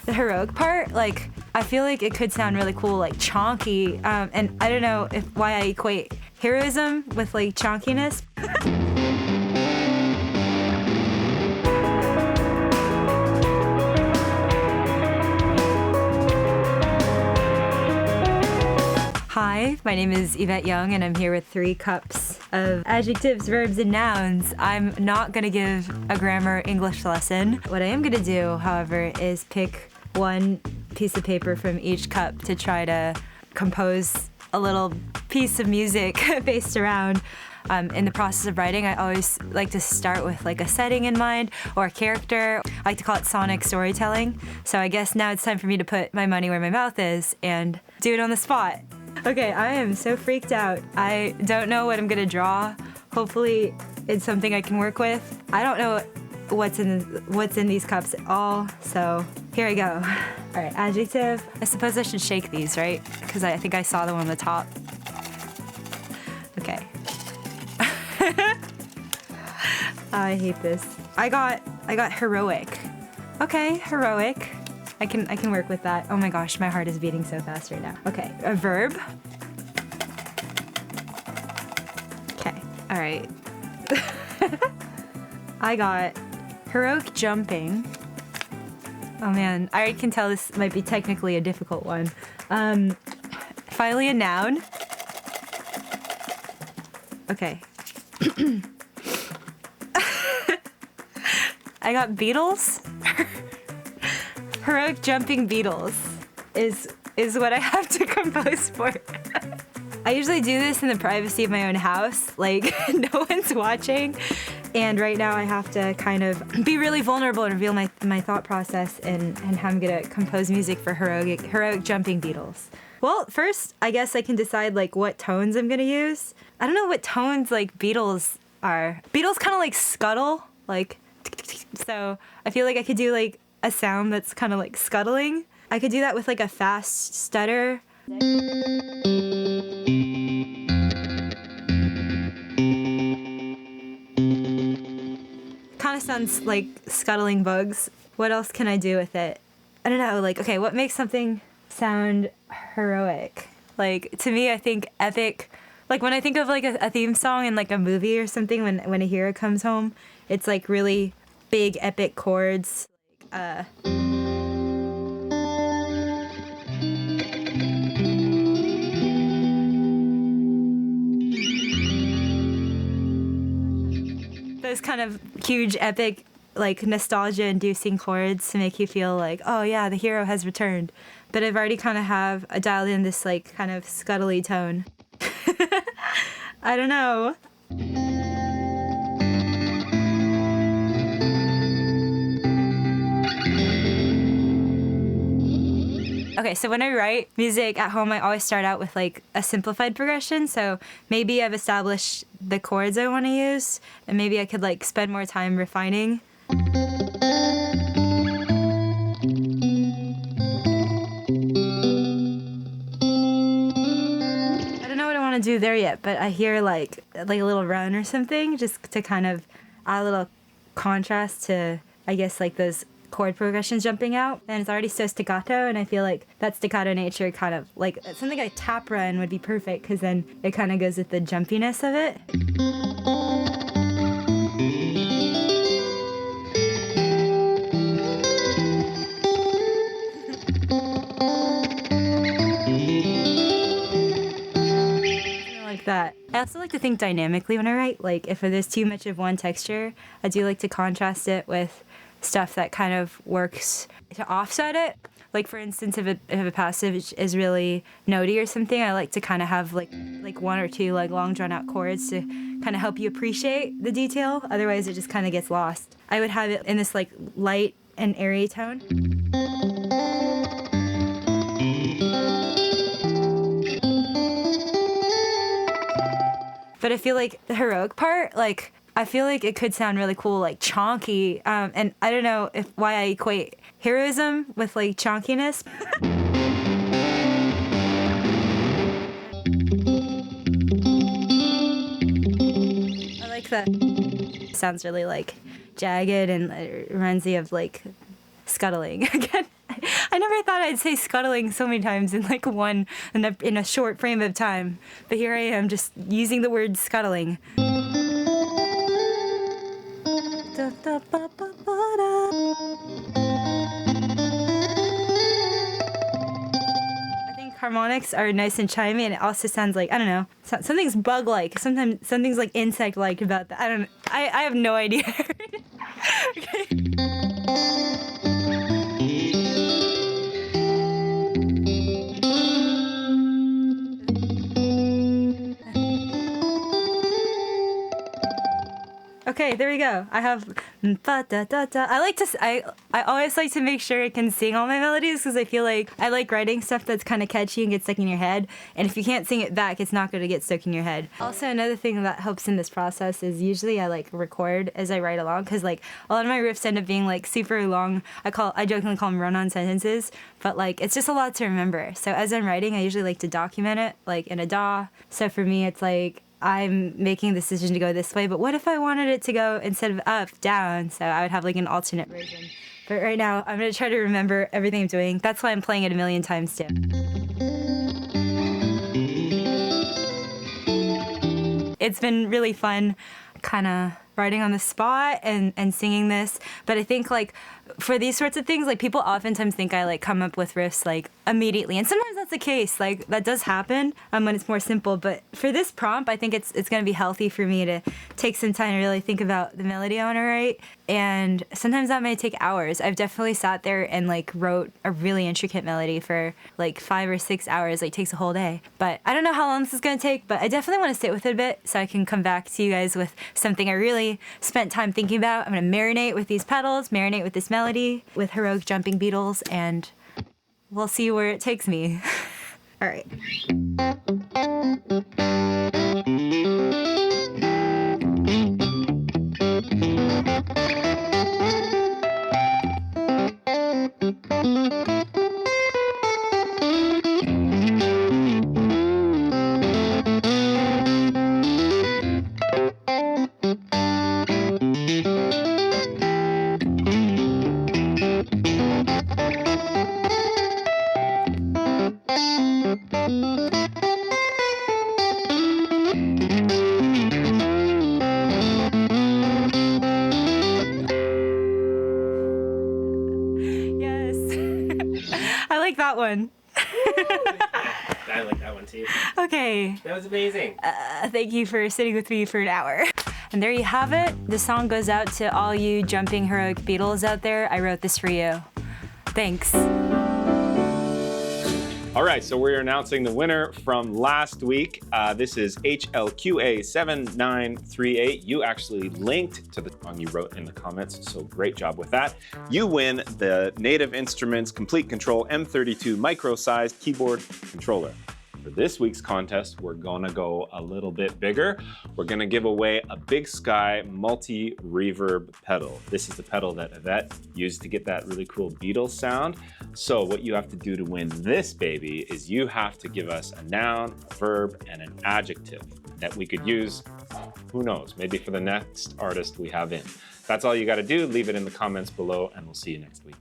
the heroic part, like, I feel like it could sound really cool, like chonky, and I don't know why I equate heroism with like chonkiness. Hi, my name is Yvette Young, and I'm here with 3 cups of adjectives, verbs, and nouns. I'm not gonna give a grammar English lesson. What I am gonna do, however, is pick one piece of paper from each cup to try to compose a little piece of music based around. In the process of writing, I always like to start with like a setting in mind or a character. I like to call it sonic storytelling. So I guess now it's time for me to put my money where my mouth is and do it on the spot. Okay, I am so freaked out. I don't know what I'm gonna draw. Hopefully it's something I can work with. I don't know what's in these cups at all, so here I go. All right, adjective. I suppose I should shake these, right? Because I think I saw them on the top. Okay. I hate this. I got heroic. Okay, heroic. I can work with that. Oh my gosh, my heart is beating so fast right now. Okay, a verb. Okay, all right. I got heroic jumping. Oh man, I can tell this might be technically a difficult one. Finally a noun. Okay. I got Beatles. Heroic jumping Beatles is what I have to compose for. I usually do this in the privacy of my own house, like no one's watching. And right now I have to kind of be really vulnerable and reveal my thought process and how I'm gonna compose music for heroic jumping Beatles. Well, first, I guess I can decide like what tones I'm gonna use. I don't know what tones like Beatles are. Beatles kind of like scuttle, like, so I feel like I could do like a sound that's kind of like scuttling. I could do that with like a fast stutter. Kind of sounds like scuttling bugs. What else can I do with it? I don't know, like, okay, what makes something sound heroic? Like, to me, I think epic. Like, when I think of like a theme song in like a movie or something, when a hero comes home, it's like really big epic chords. Those kind of huge epic like nostalgia inducing chords to make you feel like, oh yeah, the hero has returned. But I've already kind of have dialed in this like kind of scuttly tone. I don't know. Okay, so when I write music at home, I always start out with like a simplified progression. So maybe I've established the chords I want to use, and maybe I could like spend more time refining. I don't know what I want to do there yet, but I hear like a little run or something, just to kind of add a little contrast to, I guess, like those chord progressions jumping out. And it's already so staccato, and I feel like that staccato nature kind of like something like tap run would be perfect, because then it kind of goes with the jumpiness of it. Like that. I also like to think dynamically when I write. Like if there's too much of one texture, I do like to contrast it with stuff that kind of works to offset it. Like for instance, if a passage is really notey or something, I like to kind of have like one or two like long drawn out chords to kind of help you appreciate the detail. Otherwise, it just kind of gets lost. I would have it in this like light and airy tone. But I feel like the heroic part, like, I feel like it could sound really cool, like chonky, and I don't know why I equate heroism with like chonkiness. I like that. It sounds really like jagged, and it reminds me of like scuttling again. thought I'd say scuttling so many times in like in a short frame of time. But here I am just using the word scuttling. I think harmonics are nice and chimey, and it also sounds like, I don't know, something's bug-like. Sometimes something's like insect-like about that. I have no idea. Okay. Okay, there we go. I have I always like to make sure I can sing all my melodies because I feel like I like writing stuff that's kind of catchy and gets stuck in your head. And if you can't sing it back, it's not going to get stuck in your head. Also, another thing that helps in this process is usually I like record as I write along because like a lot of my riffs end up being like super long. I jokingly call them run-on sentences, but like it's just a lot to remember. So as I'm writing, I usually like to document it like in a DAW. So for me, it's like I'm making the decision to go this way, but what if I wanted it to go instead of up, down? So I would have like an alternate version. But right now, I'm going to try to remember everything I'm doing. That's why I'm playing it a million times too. It's been really fun kind of writing on the spot and singing this. But I think like for these sorts of things, like people oftentimes think I like come up with riffs like immediately. And sometimes that's the case. Like that does happen when it's more simple. But for this prompt, I think it's going to be healthy for me to take some time to really think about the melody I want to write. And sometimes that may take hours. I've definitely sat there and like wrote a really intricate melody for like 5 or 6 hours. Like takes a whole day. But I don't know how long this is going to take, but I definitely want to sit with it a bit so I can come back to you guys with something I really spent time thinking about. I'm going to marinate with these pedals, marinate with this melody, with heroic jumping beetles, and we'll see where it takes me. All right. I like that one. I like that one too. Okay. That was amazing. Thank you for sitting with me for an hour. And there you have it. The song goes out to all you jumping heroic beetles out there. I wrote this for you. Thanks. All right, so we're announcing the winner from last week. This is HLQA7938. You actually linked to the song you wrote in the comments, so great job with that. You win the Native Instruments Complete Control M32 micro-sized keyboard controller. For this week's contest, we're gonna go a little bit bigger. We're gonna give away a Big Sky multi-reverb pedal. This is the pedal that Yvette used to get that really cool Beatles sound. So what you have to do to win this baby is you have to give us a noun, a verb, and an adjective that we could use, who knows, maybe for the next artist we have in. That's all you gotta do. Leave it in the comments below, and we'll see you next week.